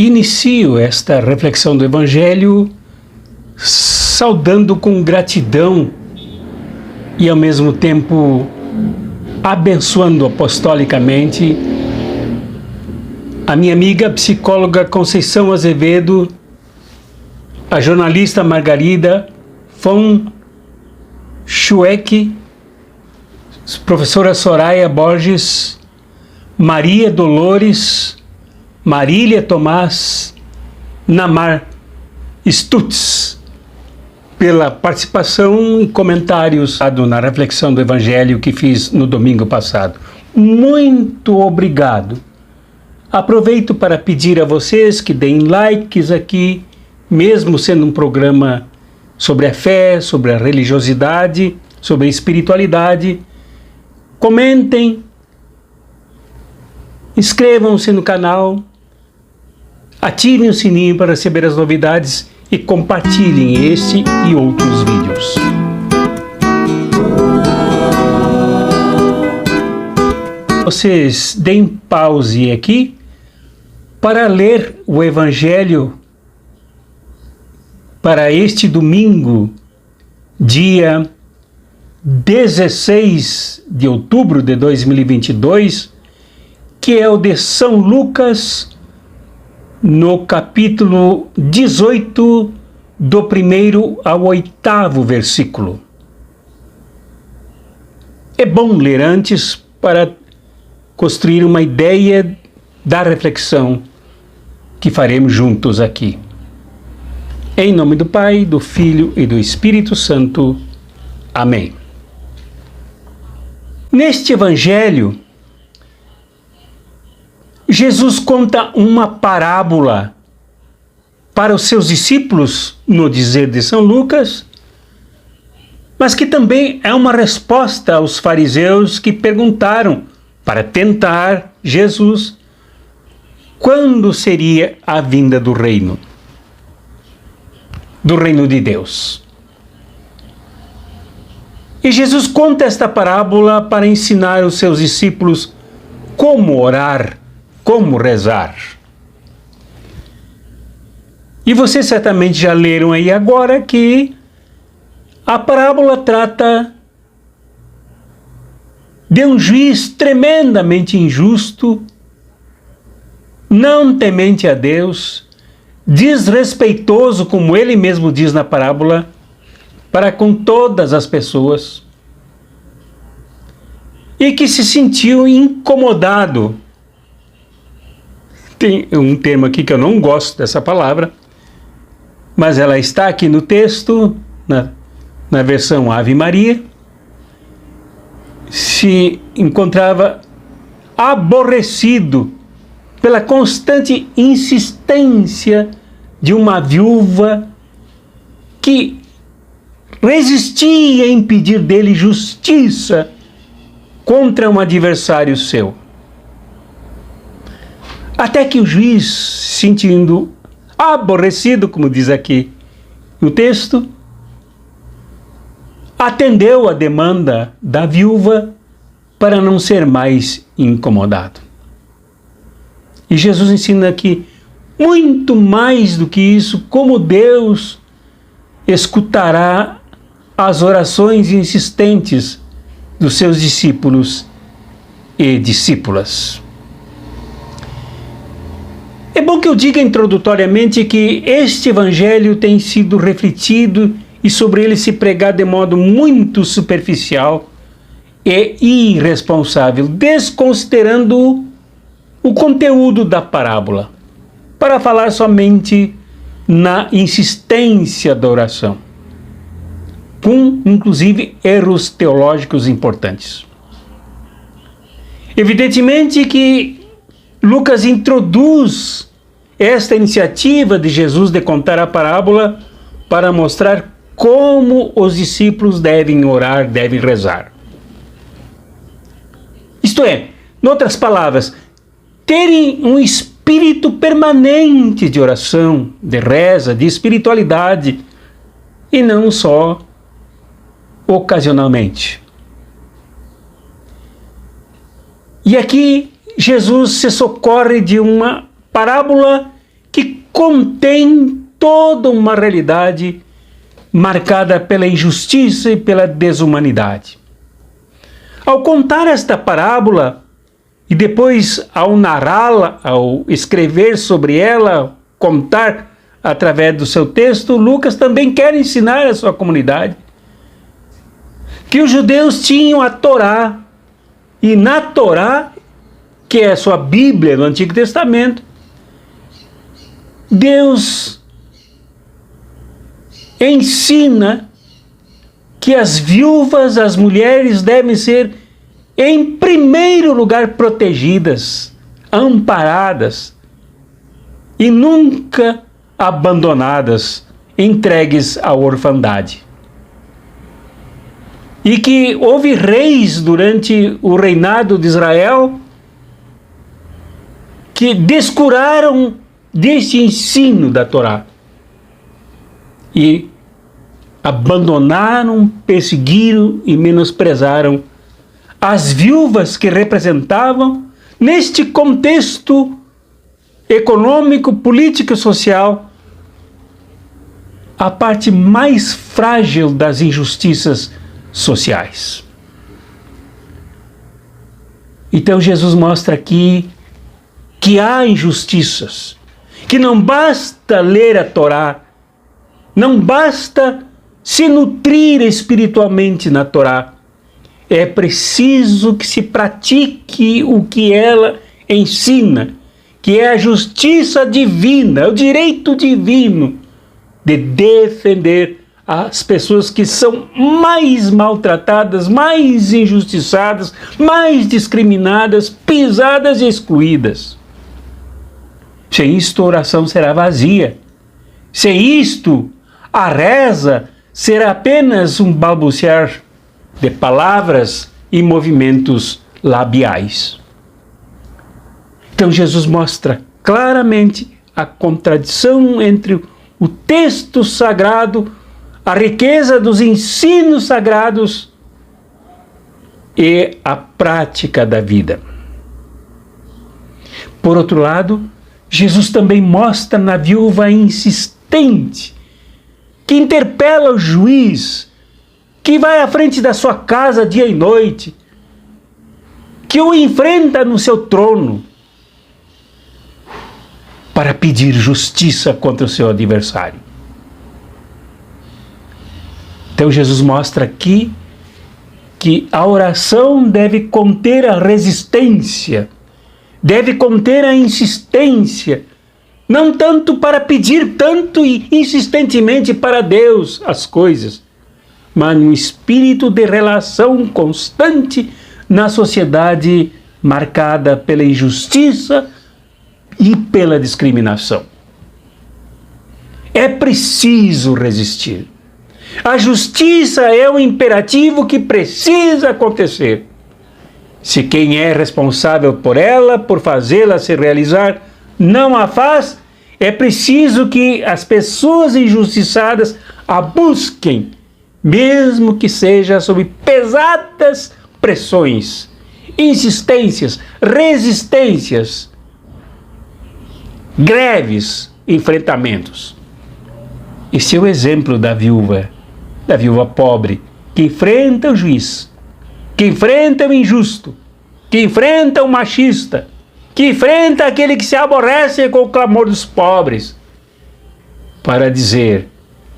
Inicio esta reflexão do Evangelho saudando com gratidão e ao mesmo tempo abençoando apostolicamente a minha amiga psicóloga Conceição Azevedo, a jornalista Margarida von Schweck, professora Soraya Borges, Maria Dolores, Marília Tomás, Namar Stutz, pela participação e comentários na reflexão do Evangelho que fiz no domingo passado. Muito obrigado. Aproveito para pedir a vocês que deem likes aqui, mesmo sendo um programa sobre a fé, sobre a religiosidade, sobre a espiritualidade. Comentem, inscrevam-se no canal, ativem o sininho para receber as novidades e compartilhem este e outros vídeos. Vocês deem pause aqui para ler o Evangelho para este domingo, dia 16 de outubro de 2022, que é o de São Lucas, no capítulo 18, do 1º ao 8º versículo. É bom ler antes para construir uma ideia da reflexão que faremos juntos aqui. Em nome do Pai, do Filho e do Espírito Santo. Amém. Neste Evangelho, Jesus conta uma parábola para os seus discípulos, no dizer de São Lucas, mas que também é uma resposta aos fariseus que perguntaram, para tentar Jesus, quando seria a vinda do reino de Deus. E Jesus conta esta parábola para ensinar os seus discípulos como orar, como rezar. E vocês certamente já leram aí agora que a parábola trata de um juiz tremendamente injusto, não temente a Deus, desrespeitoso, como ele mesmo diz na parábola, para com todas as pessoas, e que se sentiu incomodado. Tem um termo aqui que eu não gosto dessa palavra, mas ela está aqui no texto, na versão Ave Maria. Se encontrava aborrecido pela constante insistência de uma viúva que resistia em pedir dele justiça contra um adversário seu. Até que o juiz, sentindo aborrecido, como diz aqui o texto, atendeu a demanda da viúva para não ser mais incomodado. E Jesus ensina aqui, muito mais do que isso, como Deus escutará as orações insistentes dos seus discípulos e discípulas. É bom que eu diga introdutoriamente que este Evangelho tem sido refletido e sobre ele se pregar de modo muito superficial e irresponsável, desconsiderando o conteúdo da parábola, para falar somente na insistência da oração, com inclusive erros teológicos importantes. Evidentemente que Lucas introduz esta iniciativa de Jesus de contar a parábola para mostrar como os discípulos devem orar, devem rezar. Isto é, em outras palavras, terem um espírito permanente de oração, de reza, de espiritualidade, e não só ocasionalmente. E aqui Jesus se socorre de uma parábola que contém toda uma realidade marcada pela injustiça e pela desumanidade. Ao contar esta parábola, e depois ao narrá-la, ao escrever sobre ela, contar através do seu texto, Lucas também quer ensinar à sua comunidade que os judeus tinham a Torá, e na Torá, que é a sua Bíblia do Antigo Testamento, Deus ensina que as viúvas, as mulheres, devem ser, em primeiro lugar, protegidas, amparadas e nunca abandonadas, entregues à orfandade. E que houve reis durante o reinado de Israel que descuraram deste ensino da Torá e abandonaram, perseguiram e menosprezaram as viúvas que representavam, neste contexto econômico, político e social, a parte mais frágil das injustiças sociais. Então Jesus mostra aqui que há injustiças, que não basta ler a Torá, não basta se nutrir espiritualmente na Torá, é preciso que se pratique o que ela ensina, que é a justiça divina, o direito divino de defender as pessoas que são mais maltratadas, mais injustiçadas, mais discriminadas, pisadas e excluídas. Sem isto, a oração será vazia. Sem isto, a reza será apenas um balbuciar de palavras e movimentos labiais. Então Jesus mostra claramente a contradição entre o texto sagrado, a riqueza dos ensinos sagrados e a prática da vida. Por outro lado, Jesus também mostra na viúva insistente, que interpela o juiz, que vai à frente da sua casa dia e noite, que o enfrenta no seu trono, para pedir justiça contra o seu adversário. Então Jesus mostra aqui que a oração deve conter a resistência, deve conter a insistência, não tanto para pedir tanto e insistentemente para Deus as coisas, mas um espírito de relação constante na sociedade marcada pela injustiça e pela discriminação. É preciso resistir. A justiça é um imperativo que precisa acontecer. Se quem é responsável por ela, por fazê-la se realizar, não a faz, é preciso que as pessoas injustiçadas a busquem, mesmo que seja sob pesadas pressões, insistências, resistências, greves, enfrentamentos. Esse é o exemplo da viúva pobre, que enfrenta o juiz, que enfrenta o injusto, que enfrenta o machista, que enfrenta aquele que se aborrece com o clamor dos pobres, para dizer,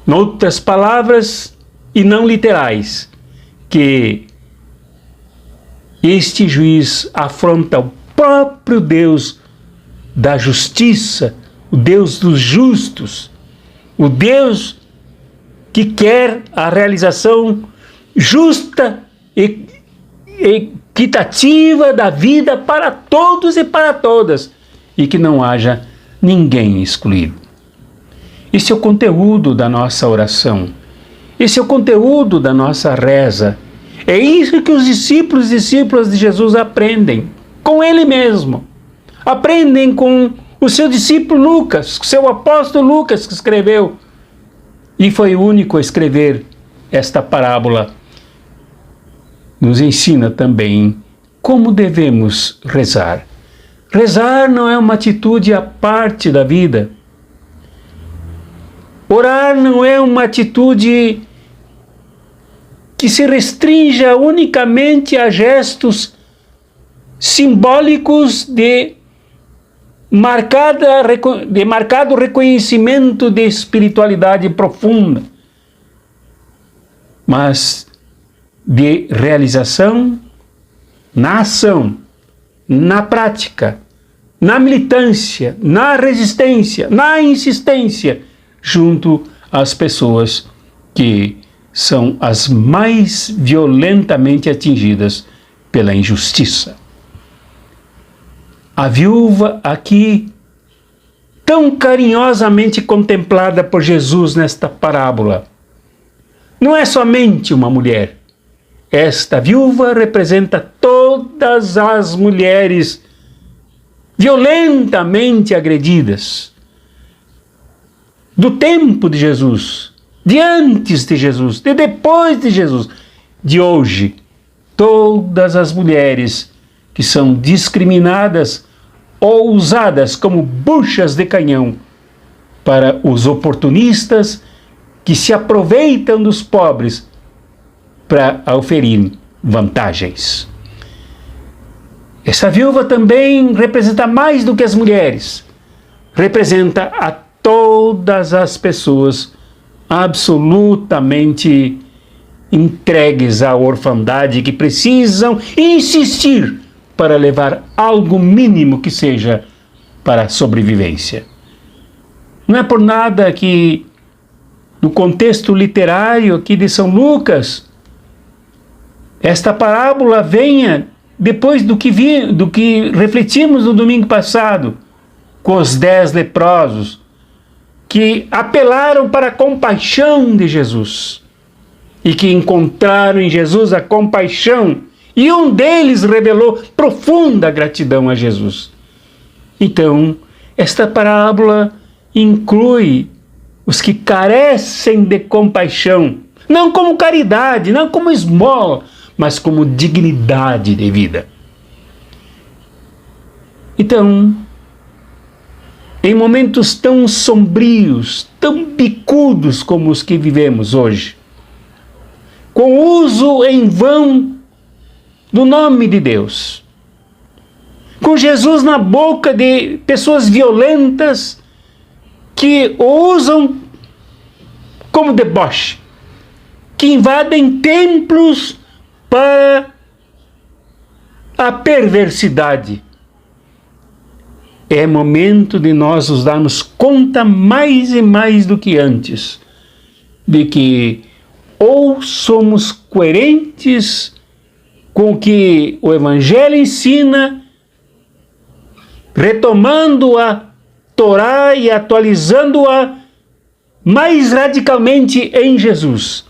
em outras palavras e não literais, que este juiz afronta o próprio Deus da justiça, o Deus dos justos, o Deus que quer a realização justa e equitativa da vida para todos e para todas, e que não haja ninguém excluído. Esse é o conteúdo da nossa oração, esse é o conteúdo da nossa reza. É isso que os discípulos e discípulas de Jesus aprendem com Ele mesmo. Aprendem com o seu discípulo Lucas, seu apóstolo Lucas, que escreveu, e foi o único a escrever esta parábola. Nos ensina também como devemos rezar. Rezar não é uma atitude à parte da vida. Orar não é uma atitude que se restrinja unicamente a gestos simbólicos de marcado reconhecimento de espiritualidade profunda, mas de realização na ação, na prática, na militância, na resistência, na insistência, junto às pessoas que são as mais violentamente atingidas pela injustiça. A viúva aqui, tão carinhosamente contemplada por Jesus nesta parábola, não é somente uma mulher. Esta viúva representa todas as mulheres violentamente agredidas do tempo de Jesus, de antes de Jesus, de depois de Jesus, de hoje. Todas as mulheres que são discriminadas ou usadas como buchas de canhão para os oportunistas que se aproveitam dos pobres para oferir vantagens. Essa viúva também representa mais do que as mulheres. Representa a todas as pessoas absolutamente entregues à orfandade que precisam insistir para levar algo mínimo que seja para a sobrevivência. Não é por nada que no contexto literário aqui de São Lucas, esta parábola venha depois do que refletimos no domingo passado, com os 10 leprosos, que apelaram para a compaixão de Jesus, e que encontraram em Jesus a compaixão, e um deles revelou profunda gratidão a Jesus. Então, esta parábola inclui os que carecem de compaixão, não como caridade, não como esmola, mas como dignidade de vida. Então, em momentos tão sombrios, tão bicudos como os que vivemos hoje, com uso em vão do nome de Deus, com Jesus na boca de pessoas violentas que o usam como deboche, que invadem templos para a perversidade. É momento de nós nos darmos conta mais e mais do que antes de que ou somos coerentes com o que o Evangelho ensina, retomando a Torá e atualizando-a mais radicalmente em Jesus,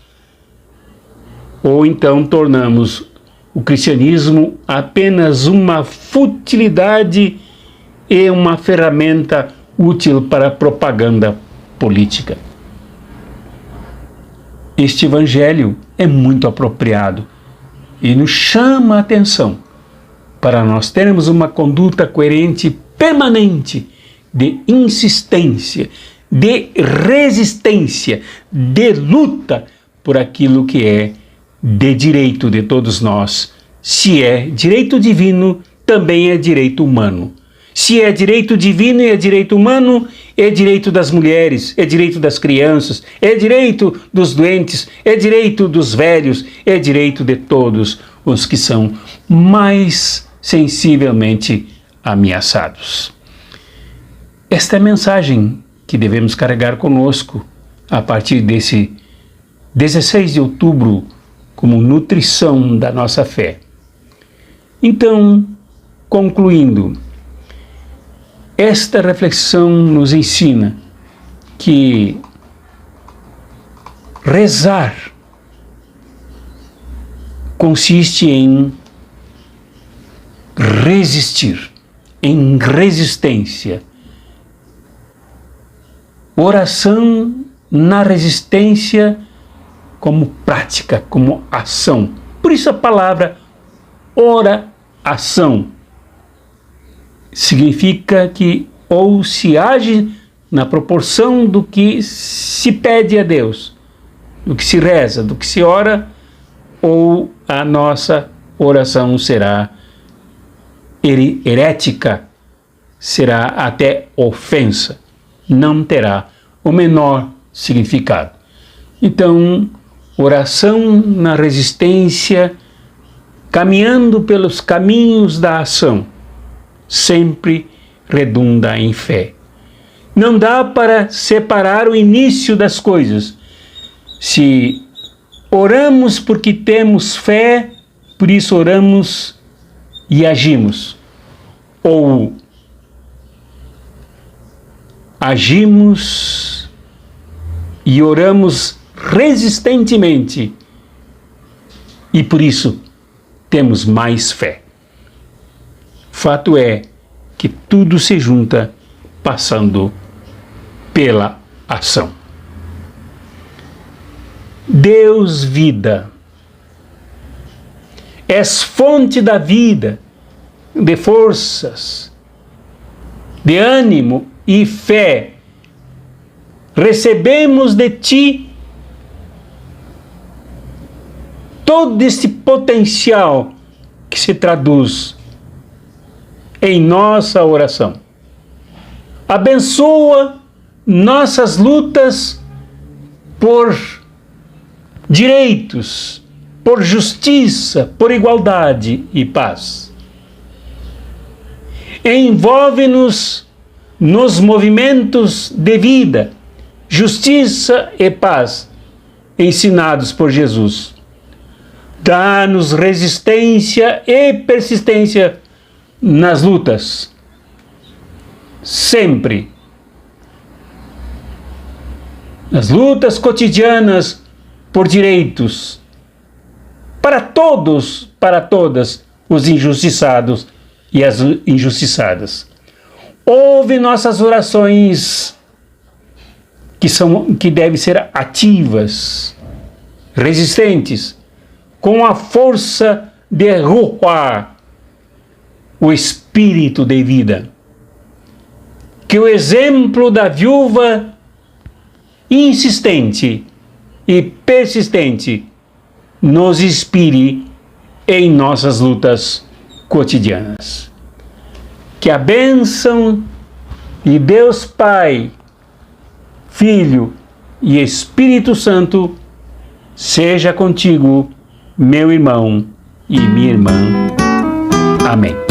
ou então tornamos o cristianismo apenas uma futilidade e uma ferramenta útil para a propaganda política. Este evangelho é muito apropriado e nos chama a atenção para nós termos uma conduta coerente permanente de insistência, de resistência, de luta por aquilo que é de direito de todos nós. Se é direito divino, também é direito humano. Se é direito divino e é direito humano, é direito das mulheres, é direito das crianças, é direito dos doentes, é direito dos velhos, é direito de todos os que são mais sensivelmente ameaçados. Esta é a mensagem que devemos carregar conosco a partir desse 16 de outubro como nutrição da nossa fé. Então, concluindo, esta reflexão nos ensina que rezar consiste em resistir, em resistência. Oração na resistência como prática, como ação. Por isso a palavra oração significa que ou se age na proporção do que se pede a Deus, do que se reza, do que se ora, ou a nossa oração será herética, será até ofensa, não terá o menor significado. Então, oração na resistência, caminhando pelos caminhos da ação, sempre redunda em fé. Não dá para separar o início das coisas. Se oramos porque temos fé, por isso oramos e agimos. Ou agimos e oramos resistentemente e por isso temos mais fé. Fato é que tudo se junta passando pela ação. Deus, vida, és fonte da vida, de forças, de ânimo e fé. Recebemos de ti todo esse potencial que se traduz em nossa oração. Abençoa nossas lutas por direitos, por justiça, por igualdade e paz. Envolve-nos nos movimentos de vida, justiça e paz ensinados por Jesus. Dá-nos resistência e persistência nas lutas, sempre. Nas lutas cotidianas por direitos, para todos, para todas os injustiçados e as injustiçadas. Ouve nossas orações que devem ser ativas, resistentes, com a força de Ruach, o espírito de vida. Que o exemplo da viúva insistente e persistente nos inspire em nossas lutas cotidianas. Que a bênção de Deus Pai, Filho e Espírito Santo seja contigo, meu irmão e minha irmã. Amém.